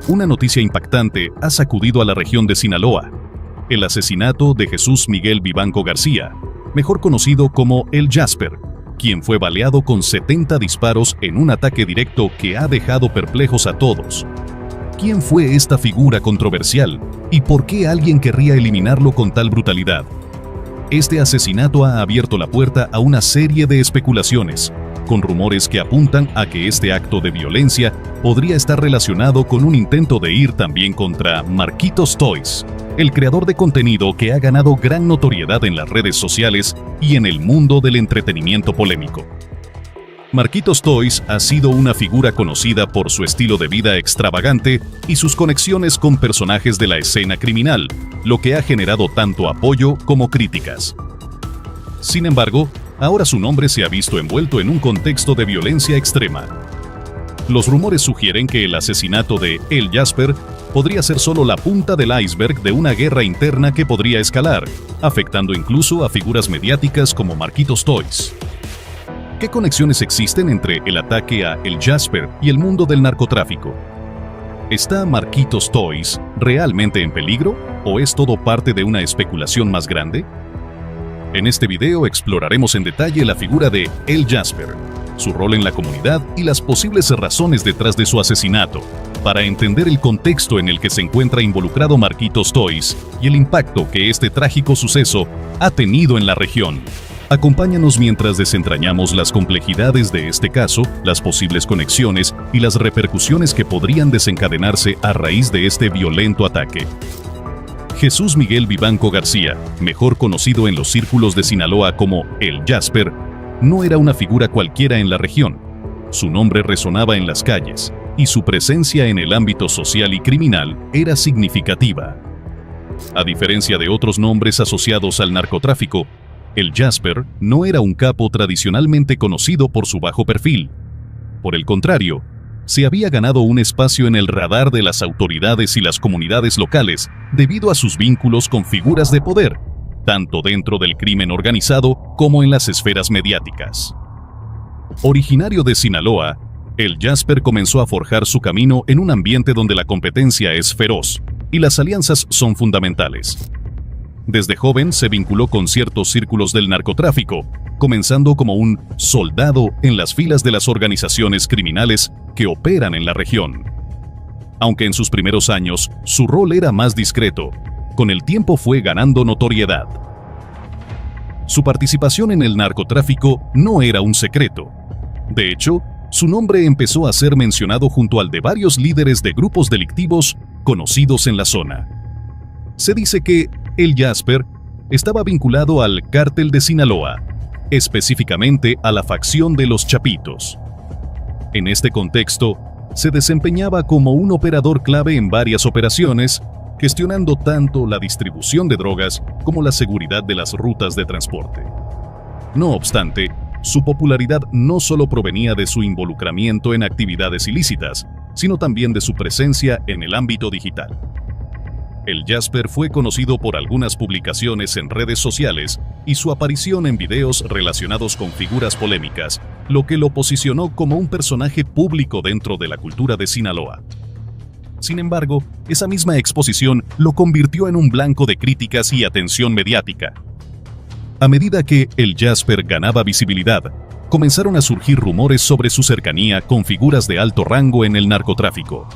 una noticia impactante ha sacudido a la región de Sinaloa: el asesinato de Jesús Miguel Vivanco García, mejor conocido como el Jasper, quien fue baleado con 70 disparos en un ataque directo que ha dejado perplejos a todos. ¿Quién fue esta figura controversial y por qué alguien querría eliminarlo con tal brutalidad? Este asesinato ha abierto la puerta a una serie de especulaciones, con rumores que apuntan a que este acto de violencia podría estar relacionado con un intento de ir también contra Marquitos Toys, el creador de contenido que ha ganado gran notoriedad en las redes sociales y en el mundo del entretenimiento polémico. Marquitos Toys ha sido una figura conocida por su estilo de vida extravagante y sus conexiones con personajes de la escena criminal, lo que ha generado tanto apoyo como críticas. Sin embargo, ahora su nombre se ha visto envuelto en un contexto de violencia extrema. Los rumores sugieren que el asesinato de El Jasper podría ser solo la punta del iceberg de una guerra interna que podría escalar, afectando incluso a figuras mediáticas como Marquitos Toys. ¿Qué conexiones existen entre el ataque a El Jasper y el mundo del narcotráfico? ¿Está Marquitos Toys realmente en peligro o es todo parte de una especulación más grande? En este video exploraremos en detalle la figura de El Jasper, su rol en la comunidad y las posibles razones detrás de su asesinato, para entender el contexto en el que se encuentra involucrado Marquitos Toys y el impacto que este trágico suceso ha tenido en la región. Acompáñanos mientras desentrañamos las complejidades de este caso, las posibles conexiones y las repercusiones que podrían desencadenarse a raíz de este violento ataque. Jesús Miguel Vivanco García, mejor conocido en los círculos de Sinaloa como El Jasper, no era una figura cualquiera en la región. Su nombre resonaba en las calles y su presencia en el ámbito social y criminal era significativa. A diferencia de otros nombres asociados al narcotráfico, El Jasper no era un capo tradicionalmente conocido por su bajo perfil. Por el contrario, se había ganado un espacio en el radar de las autoridades y las comunidades locales debido a sus vínculos con figuras de poder, tanto dentro del crimen organizado como en las esferas mediáticas. Originario de Sinaloa, El Jasper comenzó a forjar su camino en un ambiente donde la competencia es feroz y las alianzas son fundamentales. Desde joven se vinculó con ciertos círculos del narcotráfico, comenzando como un soldado en las filas de las organizaciones criminales que operan en la región. Aunque en sus primeros años su rol era más discreto, con el tiempo fue ganando notoriedad. Su participación en el narcotráfico no era un secreto. De hecho, su nombre empezó a ser mencionado junto al de varios líderes de grupos delictivos conocidos en la zona. Se dice que El Jasper estaba vinculado al Cártel de Sinaloa, específicamente a la facción de los Chapitos. En este contexto, se desempeñaba como un operador clave en varias operaciones, gestionando tanto la distribución de drogas como la seguridad de las rutas de transporte. No obstante, su popularidad no solo provenía de su involucramiento en actividades ilícitas, sino también de su presencia en el ámbito digital. El Jasper fue conocido por algunas publicaciones en redes sociales y su aparición en videos relacionados con figuras polémicas, lo que lo posicionó como un personaje público dentro de la cultura de Sinaloa. Sin embargo, esa misma exposición lo convirtió en un blanco de críticas y atención mediática. A medida que El Jasper ganaba visibilidad, comenzaron a surgir rumores sobre su cercanía con figuras de alto rango en el narcotráfico.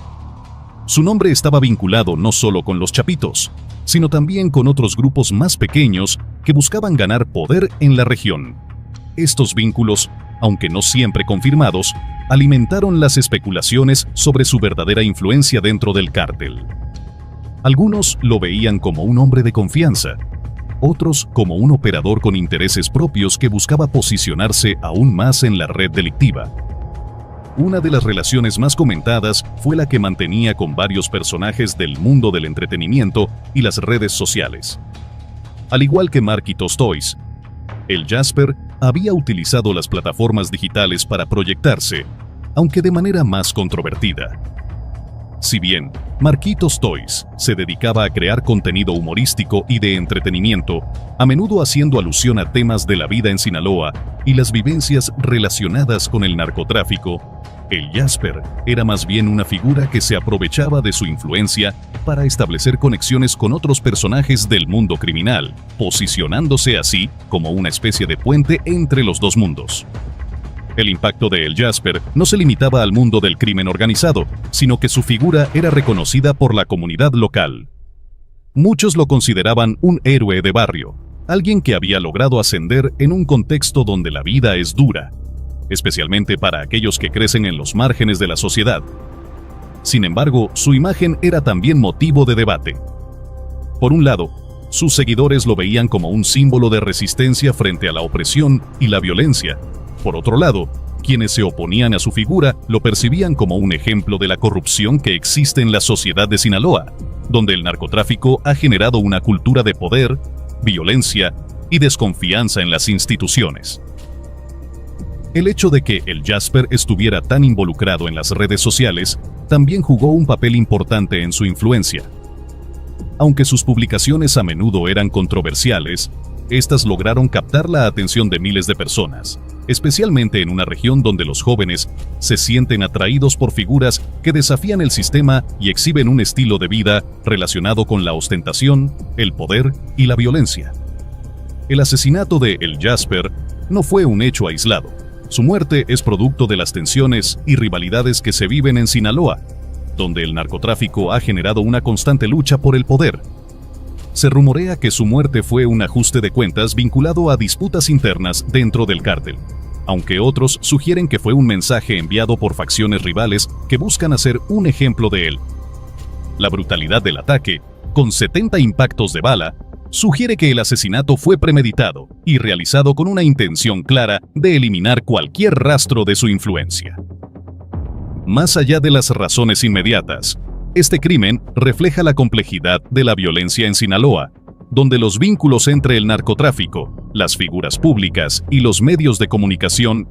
Su nombre estaba vinculado no solo con los Chapitos, sino también con otros grupos más pequeños que buscaban ganar poder en la región. Estos vínculos, aunque no siempre confirmados, alimentaron las especulaciones sobre su verdadera influencia dentro del cártel. Algunos lo veían como un hombre de confianza, otros como un operador con intereses propios que buscaba posicionarse aún más en la red delictiva. Una de las relaciones más comentadas fue la que mantenía con varios personajes del mundo del entretenimiento y las redes sociales. Al igual que Marquitos Toys, El Jasper había utilizado las plataformas digitales para proyectarse, aunque de manera más controvertida. Si bien Marquitos Toys se dedicaba a crear contenido humorístico y de entretenimiento, a menudo haciendo alusión a temas de la vida en Sinaloa y las vivencias relacionadas con el narcotráfico, El Jasper era más bien una figura que se aprovechaba de su influencia para establecer conexiones con otros personajes del mundo criminal, posicionándose así como una especie de puente entre los dos mundos. El impacto de El Jasper no se limitaba al mundo del crimen organizado, sino que su figura era reconocida por la comunidad local. Muchos lo consideraban un héroe de barrio, alguien que había logrado ascender en un contexto donde la vida es dura, especialmente para aquellos que crecen en los márgenes de la sociedad. Sin embargo, su imagen era también motivo de debate. Por un lado, sus seguidores lo veían como un símbolo de resistencia frente a la opresión y la violencia. Por otro lado, quienes se oponían a su figura lo percibían como un ejemplo de la corrupción que existe en la sociedad de Sinaloa, donde el narcotráfico ha generado una cultura de poder, violencia y desconfianza en las instituciones. El hecho de que el Jasper estuviera tan involucrado en las redes sociales también jugó un papel importante en su influencia. Aunque sus publicaciones a menudo eran controversiales, estas lograron captar la atención de miles de personas, especialmente en una región donde los jóvenes se sienten atraídos por figuras que desafían el sistema y exhiben un estilo de vida relacionado con la ostentación, el poder y la violencia. El asesinato de El Jasper no fue un hecho aislado. Su muerte es producto de las tensiones y rivalidades que se viven en Sinaloa, donde el narcotráfico ha generado una constante lucha por el poder. Se rumorea que su muerte fue un ajuste de cuentas vinculado a disputas internas dentro del cártel, aunque otros sugieren que fue un mensaje enviado por facciones rivales que buscan hacer un ejemplo de él. La brutalidad del ataque, con 70 impactos de bala, sugiere que el asesinato fue premeditado y realizado con una intención clara de eliminar cualquier rastro de su influencia. Más allá de las razones inmediatas, este crimen refleja la complejidad de la violencia en Sinaloa, donde los vínculos entre el narcotráfico, las figuras públicas y los medios de comunicación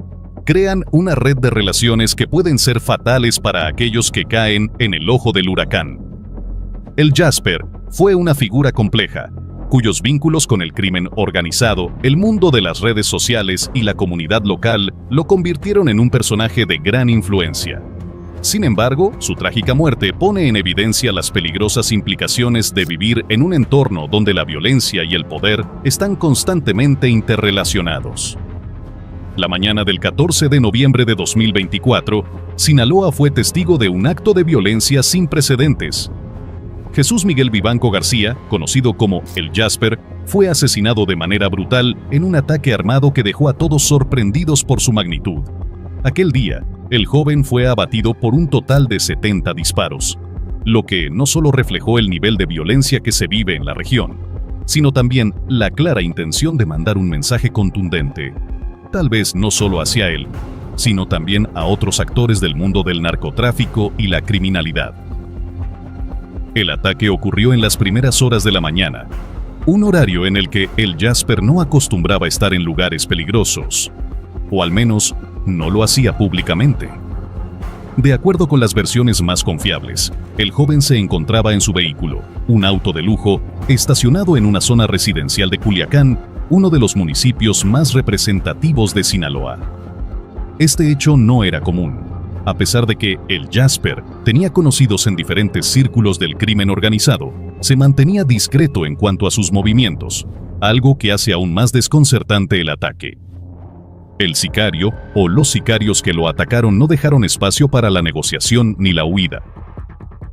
crean una red de relaciones que pueden ser fatales para aquellos que caen en el ojo del huracán. El Jasper fue una figura compleja, cuyos vínculos con el crimen organizado, el mundo de las redes sociales y la comunidad local lo convirtieron en un personaje de gran influencia. Sin embargo, su trágica muerte pone en evidencia las peligrosas implicaciones de vivir en un entorno donde la violencia y el poder están constantemente interrelacionados. La mañana del 14 de noviembre de 2024, Sinaloa fue testigo de un acto de violencia sin precedentes. Jesús Miguel Vivanco García, conocido como El Jasper, fue asesinado de manera brutal en un ataque armado que dejó a todos sorprendidos por su magnitud. Aquel día, el joven fue abatido por un total de 70 disparos, lo que no solo reflejó el nivel de violencia que se vive en la región, sino también la clara intención de mandar un mensaje contundente, tal vez no solo hacia él, sino también a otros actores del mundo del narcotráfico y la criminalidad. El ataque ocurrió en las primeras horas de la mañana, un horario en el que el Jasper no acostumbraba estar en lugares peligrosos, o al menos no lo hacía públicamente. De acuerdo con las versiones más confiables, el joven se encontraba en su vehículo, un auto de lujo, estacionado en una zona residencial de Culiacán, uno de los municipios más representativos de Sinaloa. Este hecho no era común, a pesar de que el Jasper tenía conocidos en diferentes círculos del crimen organizado, se mantenía discreto en cuanto a sus movimientos, algo que hace aún más desconcertante el ataque. El sicario o los sicarios que lo atacaron no dejaron espacio para la negociación ni la huida.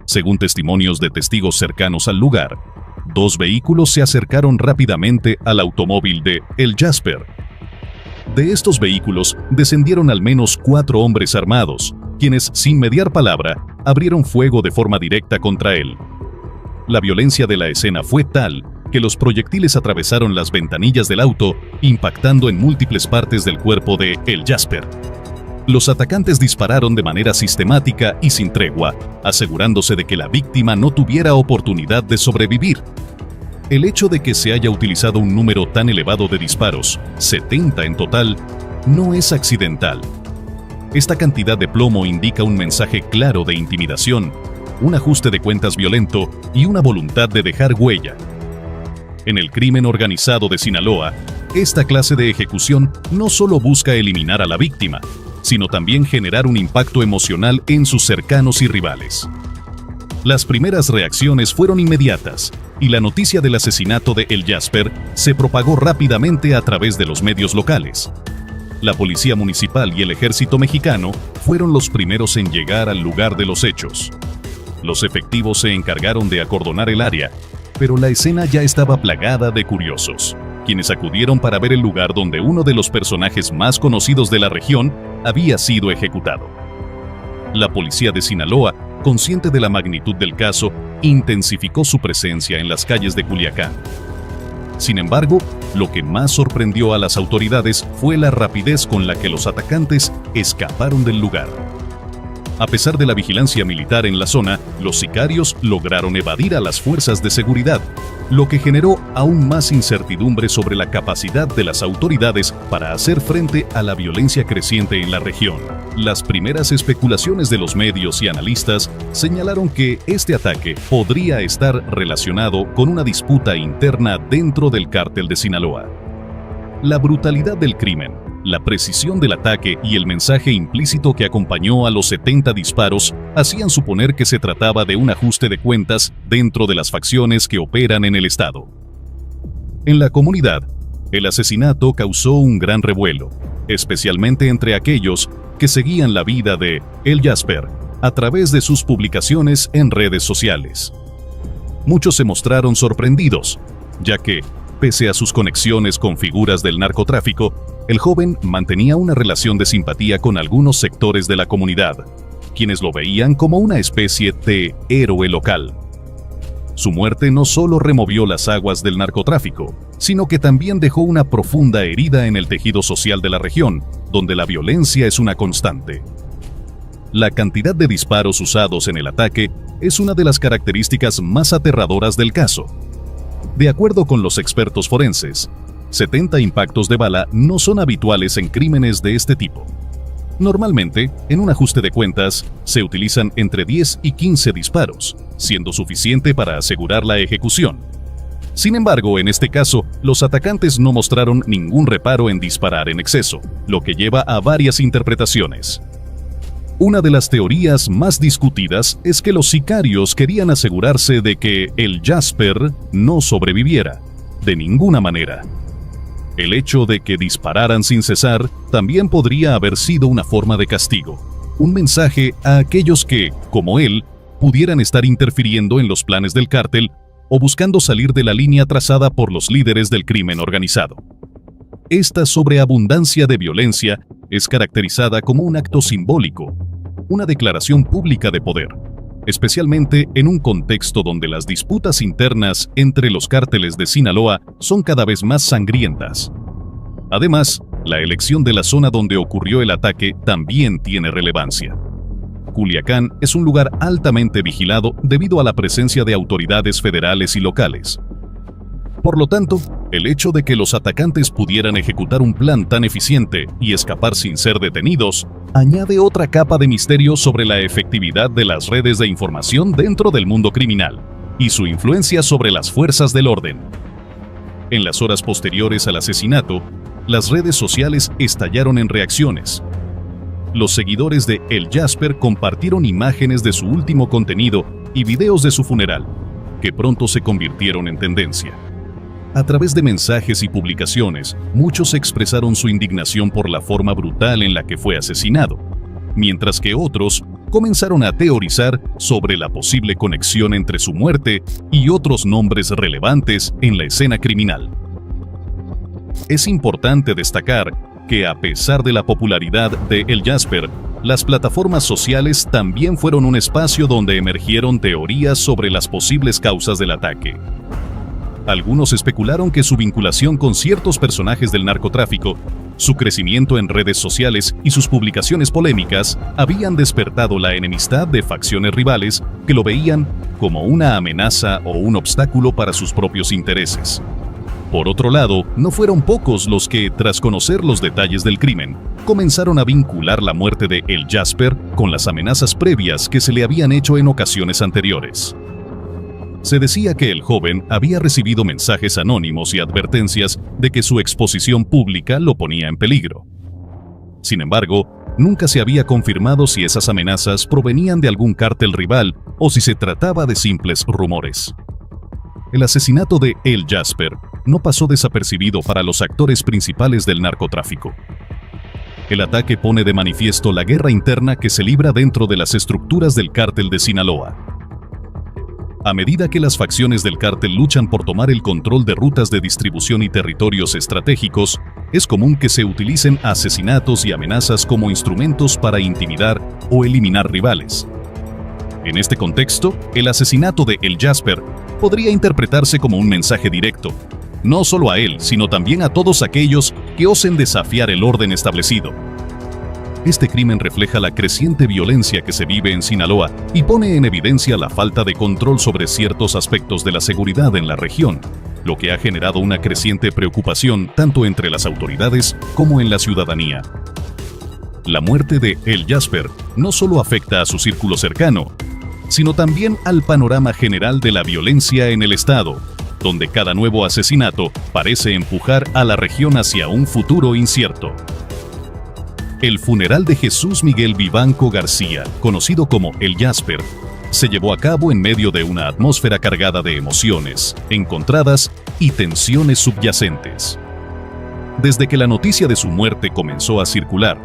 Según testimonios de testigos cercanos al lugar, 2 vehículos se acercaron rápidamente al automóvil de El Jasper. De estos vehículos descendieron al menos 4 hombres armados, quienes, sin mediar palabra, abrieron fuego de forma directa contra él. La violencia de la escena fue tal que los proyectiles atravesaron las ventanillas del auto, impactando en múltiples partes del cuerpo de El Jasper. Los atacantes dispararon de manera sistemática y sin tregua, asegurándose de que la víctima no tuviera oportunidad de sobrevivir. El hecho de que se haya utilizado un número tan elevado de disparos, 70 en total, no es accidental. Esta cantidad de plomo indica un mensaje claro de intimidación, un ajuste de cuentas violento y una voluntad de dejar huella. En el crimen organizado de Sinaloa, esta clase de ejecución no solo busca eliminar a la víctima, sino también generar un impacto emocional en sus cercanos y rivales. Las primeras reacciones fueron inmediatas, y la noticia del asesinato de El Jasper se propagó rápidamente a través de los medios locales. La Policía Municipal y el Ejército Mexicano fueron los primeros en llegar al lugar de los hechos. Los efectivos se encargaron de acordonar el área, pero la escena ya estaba plagada de curiosos, quienes acudieron para ver el lugar donde uno de los personajes más conocidos de la región había sido ejecutado. La policía de Sinaloa, consciente de la magnitud del caso, intensificó su presencia en las calles de Culiacán. Sin embargo, lo que más sorprendió a las autoridades fue la rapidez con la que los atacantes escaparon del lugar. A pesar de la vigilancia militar en la zona, los sicarios lograron evadir a las fuerzas de seguridad, lo que generó aún más incertidumbre sobre la capacidad de las autoridades para hacer frente a la violencia creciente en la región. Las primeras especulaciones de los medios y analistas señalaron que este ataque podría estar relacionado con una disputa interna dentro del cártel de Sinaloa. La brutalidad del crimen, la precisión del ataque y el mensaje implícito que acompañó a los 70 disparos hacían suponer que se trataba de un ajuste de cuentas dentro de las facciones que operan en el estado. En la comunidad, el asesinato causó un gran revuelo, especialmente entre aquellos que seguían la vida de El Jasper a través de sus publicaciones en redes sociales. Muchos se mostraron sorprendidos, ya que, pese a sus conexiones con figuras del narcotráfico, el joven mantenía una relación de simpatía con algunos sectores de la comunidad, quienes lo veían como una especie de héroe local. Su muerte no solo removió las aguas del narcotráfico, sino que también dejó una profunda herida en el tejido social de la región, donde la violencia es una constante. La cantidad de disparos usados en el ataque es una de las características más aterradoras del caso. De acuerdo con los expertos forenses, 70 impactos de bala no son habituales en crímenes de este tipo. Normalmente, en un ajuste de cuentas, se utilizan entre 10 y 15 disparos, siendo suficiente para asegurar la ejecución. Sin embargo, en este caso, los atacantes no mostraron ningún reparo en disparar en exceso, lo que lleva a varias interpretaciones. Una de las teorías más discutidas es que los sicarios querían asegurarse de que El Jasper no sobreviviera, de ninguna manera. El hecho de que dispararan sin cesar también podría haber sido una forma de castigo, un mensaje a aquellos que, como él, pudieran estar interfiriendo en los planes del cártel o buscando salir de la línea trazada por los líderes del crimen organizado. Esta sobreabundancia de violencia es caracterizada como un acto simbólico, una declaración pública de poder, especialmente en un contexto donde las disputas internas entre los cárteles de Sinaloa son cada vez más sangrientas. Además, la elección de la zona donde ocurrió el ataque también tiene relevancia. Culiacán es un lugar altamente vigilado debido a la presencia de autoridades federales y locales. Por lo tanto, el hecho de que los atacantes pudieran ejecutar un plan tan eficiente y escapar sin ser detenidos, añade otra capa de misterio sobre la efectividad de las redes de información dentro del mundo criminal y su influencia sobre las fuerzas del orden. En las horas posteriores al asesinato, las redes sociales estallaron en reacciones. Los seguidores de El Jasper compartieron imágenes de su último contenido y videos de su funeral, que pronto se convirtieron en tendencia. A través de mensajes y publicaciones, muchos expresaron su indignación por la forma brutal en la que fue asesinado, mientras que otros comenzaron a teorizar sobre la posible conexión entre su muerte y otros nombres relevantes en la escena criminal. Es importante destacar que, a pesar de la popularidad de El Jasper, las plataformas sociales también fueron un espacio donde emergieron teorías sobre las posibles causas del ataque. Algunos especularon que su vinculación con ciertos personajes del narcotráfico, su crecimiento en redes sociales y sus publicaciones polémicas habían despertado la enemistad de facciones rivales que lo veían como una amenaza o un obstáculo para sus propios intereses. Por otro lado, no fueron pocos los que, tras conocer los detalles del crimen, comenzaron a vincular la muerte de El Jasper con las amenazas previas que se le habían hecho en ocasiones anteriores. Se decía que el joven había recibido mensajes anónimos y advertencias de que su exposición pública lo ponía en peligro. Sin embargo, nunca se había confirmado si esas amenazas provenían de algún cártel rival o si se trataba de simples rumores. El asesinato de El Jasper no pasó desapercibido para los actores principales del narcotráfico. El ataque pone de manifiesto la guerra interna que se libra dentro de las estructuras del cártel de Sinaloa. A medida que las facciones del cártel luchan por tomar el control de rutas de distribución y territorios estratégicos, es común que se utilicen asesinatos y amenazas como instrumentos para intimidar o eliminar rivales. En este contexto, el asesinato de El Jasper podría interpretarse como un mensaje directo, no solo a él, sino también a todos aquellos que osen desafiar el orden establecido. Este crimen refleja la creciente violencia que se vive en Sinaloa y pone en evidencia la falta de control sobre ciertos aspectos de la seguridad en la región, lo que ha generado una creciente preocupación tanto entre las autoridades como en la ciudadanía. La muerte de El Jasper no solo afecta a su círculo cercano, sino también al panorama general de la violencia en el estado, donde cada nuevo asesinato parece empujar a la región hacia un futuro incierto. El funeral de Jesús Miguel Vivanco García, conocido como El Jasper, se llevó a cabo en medio de una atmósfera cargada de emociones encontradas y tensiones subyacentes. Desde que la noticia de su muerte comenzó a circular,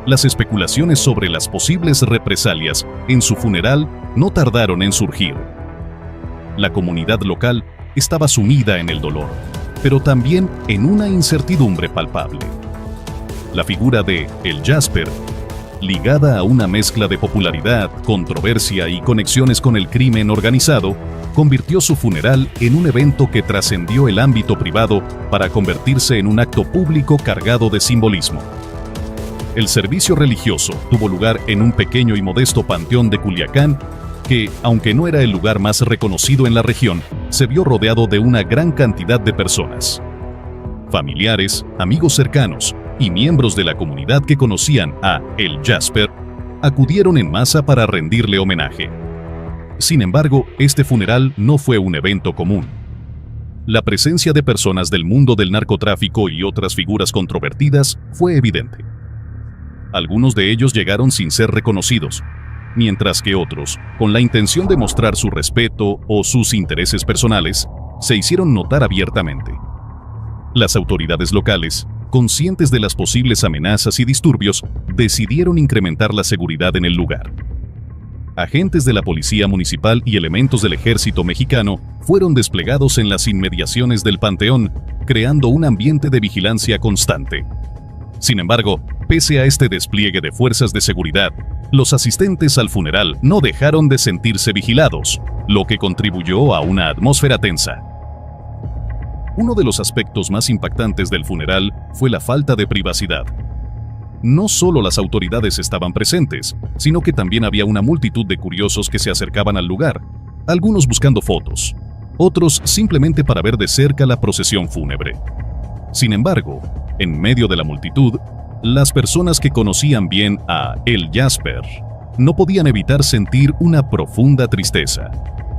las especulaciones sobre las posibles represalias en su funeral no tardaron en surgir. La comunidad local estaba sumida en el dolor, pero también en una incertidumbre palpable. La figura de El Jasper, ligada a una mezcla de popularidad, controversia y conexiones con el crimen organizado, convirtió su funeral en un evento que trascendió el ámbito privado para convertirse en un acto público cargado de simbolismo. El servicio religioso tuvo lugar en un pequeño y modesto panteón de Culiacán que, aunque no era el lugar más reconocido en la región, se vio rodeado de una gran cantidad de personas. Familiares, amigos cercanos y miembros de la comunidad que conocían a El Jasper acudieron en masa para rendirle homenaje. Sin embargo, este funeral no fue un evento común. La presencia de personas del mundo del narcotráfico y otras figuras controvertidas fue evidente. Algunos de ellos llegaron sin ser reconocidos, mientras que otros, con la intención de mostrar su respeto o sus intereses personales, se hicieron notar abiertamente. Las autoridades locales, conscientes de las posibles amenazas y disturbios, decidieron incrementar la seguridad en el lugar. Agentes de la Policía Municipal y elementos del Ejército Mexicano fueron desplegados en las inmediaciones del panteón, creando un ambiente de vigilancia constante. Sin embargo, pese a este despliegue de fuerzas de seguridad, los asistentes al funeral no dejaron de sentirse vigilados, lo que contribuyó a una atmósfera tensa. Uno de los aspectos más impactantes del funeral fue la falta de privacidad. No solo las autoridades estaban presentes, sino que también había una multitud de curiosos que se acercaban al lugar, algunos buscando fotos, otros simplemente para ver de cerca la procesión fúnebre. Sin embargo, en medio de la multitud, las personas que conocían bien a El Jasper no podían evitar sentir una profunda tristeza,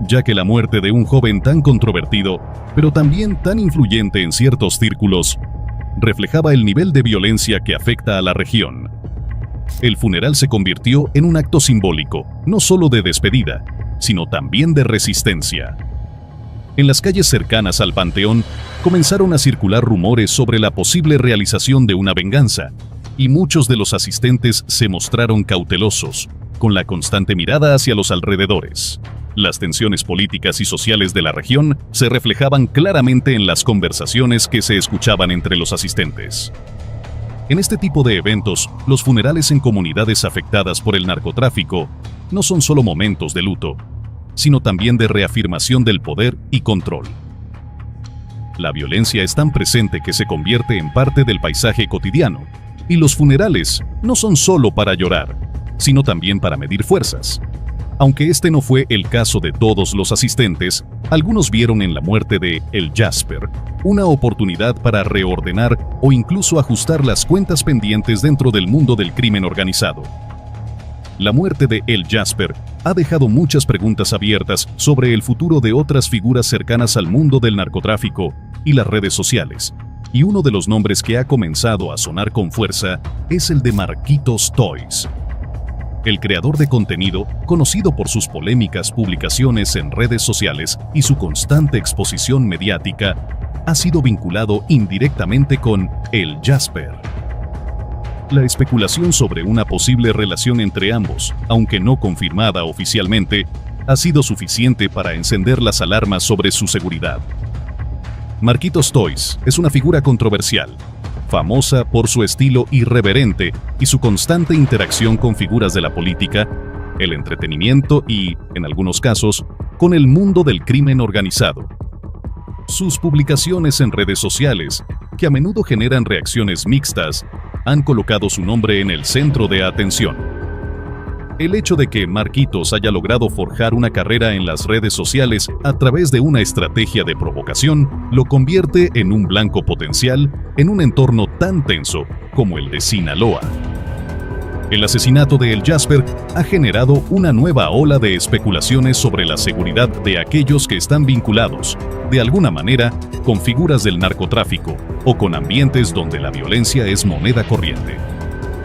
ya que la muerte de un joven tan controvertido, pero también tan influyente en ciertos círculos, reflejaba el nivel de violencia que afecta a la región. El funeral se convirtió en un acto simbólico, no solo de despedida, sino también de resistencia. En las calles cercanas al panteón comenzaron a circular rumores sobre la posible realización de una venganza, y muchos de los asistentes se mostraron cautelosos, con la constante mirada hacia los alrededores. Las tensiones políticas y sociales de la región se reflejaban claramente en las conversaciones que se escuchaban entre los asistentes. En este tipo de eventos, los funerales en comunidades afectadas por el narcotráfico no son solo momentos de luto, sino también de reafirmación del poder y control. La violencia es tan presente que se convierte en parte del paisaje cotidiano, y los funerales no son solo para llorar, sino también para medir fuerzas. Aunque este no fue el caso de todos los asistentes, algunos vieron en la muerte de El Jasper una oportunidad para reordenar o incluso ajustar las cuentas pendientes dentro del mundo del crimen organizado. La muerte de El Jasper ha dejado muchas preguntas abiertas sobre el futuro de otras figuras cercanas al mundo del narcotráfico y las redes sociales, y uno de los nombres que ha comenzado a sonar con fuerza es el de Marquitos Toys. El creador de contenido, conocido por sus polémicas publicaciones en redes sociales y su constante exposición mediática, ha sido vinculado indirectamente con el Jasper. La especulación sobre una posible relación entre ambos, aunque no confirmada oficialmente, ha sido suficiente para encender las alarmas sobre su seguridad. Marquitos Toys es una figura controversial, famosa por su estilo irreverente y su constante interacción con figuras de la política, el entretenimiento y, en algunos casos, con el mundo del crimen organizado. Sus publicaciones en redes sociales, que a menudo generan reacciones mixtas, han colocado su nombre en el centro de atención. El hecho de que Marquitos haya logrado forjar una carrera en las redes sociales a través de una estrategia de provocación lo convierte en un blanco potencial en un entorno tan tenso como el de Sinaloa. El asesinato de El Jasper ha generado una nueva ola de especulaciones sobre la seguridad de aquellos que están vinculados, de alguna manera, con figuras del narcotráfico o con ambientes donde la violencia es moneda corriente.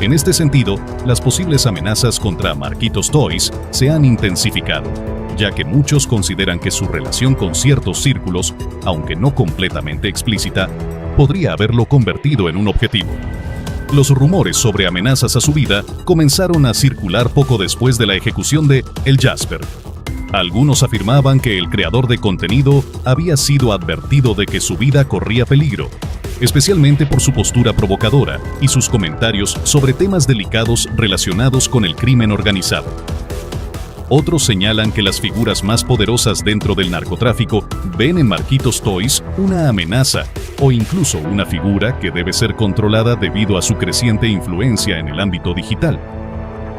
En este sentido, las posibles amenazas contra Marquitos Toys se han intensificado, ya que muchos consideran que su relación con ciertos círculos, aunque no completamente explícita, podría haberlo convertido en un objetivo. Los rumores sobre amenazas a su vida comenzaron a circular poco después de la ejecución de El Jasper. Algunos afirmaban que el creador de contenido había sido advertido de que su vida corría peligro, especialmente por su postura provocadora y sus comentarios sobre temas delicados relacionados con el crimen organizado. Otros señalan que las figuras más poderosas dentro del narcotráfico ven en Marquitos Toys una amenaza o incluso una figura que debe ser controlada debido a su creciente influencia en el ámbito digital.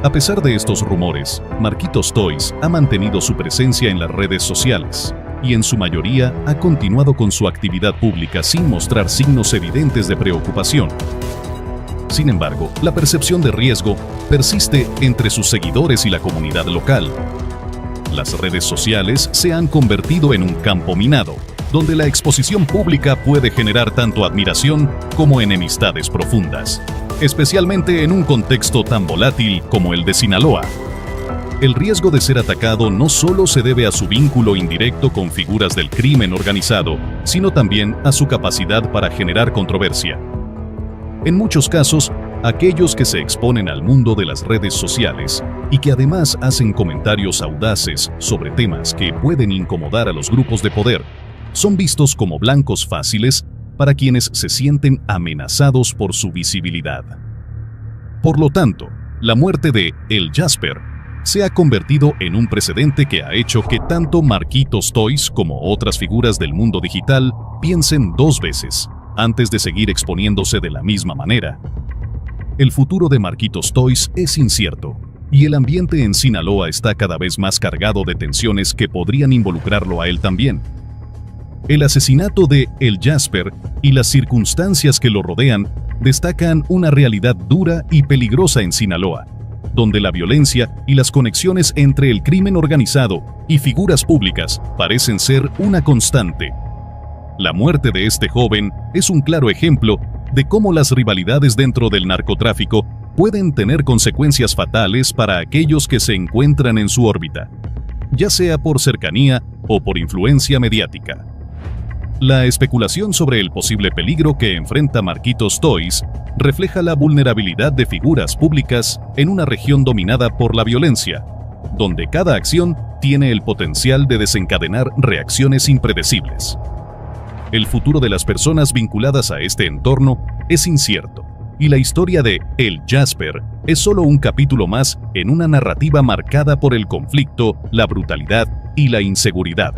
A pesar de estos rumores, Marquitos Toys ha mantenido su presencia en las redes sociales y en su mayoría ha continuado con su actividad pública sin mostrar signos evidentes de preocupación. Sin embargo, la percepción de riesgo persiste entre sus seguidores y la comunidad local. Las redes sociales se han convertido en un campo minado, donde la exposición pública puede generar tanto admiración como enemistades profundas, especialmente en un contexto tan volátil como el de Sinaloa. El riesgo de ser atacado no solo se debe a su vínculo indirecto con figuras del crimen organizado, sino también a su capacidad para generar controversia. En muchos casos, aquellos que se exponen al mundo de las redes sociales y que además hacen comentarios audaces sobre temas que pueden incomodar a los grupos de poder, son vistos como blancos fáciles para quienes se sienten amenazados por su visibilidad. Por lo tanto, la muerte de El Jasper se ha convertido en un precedente que ha hecho que tanto Marquitos Toys como otras figuras del mundo digital piensen dos veces antes de seguir exponiéndose de la misma manera. El futuro de Marquitos Toys es incierto, y el ambiente en Sinaloa está cada vez más cargado de tensiones que podrían involucrarlo a él también. El asesinato de El Jasper y las circunstancias que lo rodean destacan una realidad dura y peligrosa en Sinaloa, donde la violencia y las conexiones entre el crimen organizado y figuras públicas parecen ser una constante. La muerte de este joven es un claro ejemplo de cómo las rivalidades dentro del narcotráfico pueden tener consecuencias fatales para aquellos que se encuentran en su órbita, ya sea por cercanía o por influencia mediática. La especulación sobre el posible peligro que enfrenta Marquitos Toys refleja la vulnerabilidad de figuras públicas en una región dominada por la violencia, donde cada acción tiene el potencial de desencadenar reacciones impredecibles. El futuro de las personas vinculadas a este entorno es incierto, y la historia de El Jasper es solo un capítulo más en una narrativa marcada por el conflicto, la brutalidad y la inseguridad.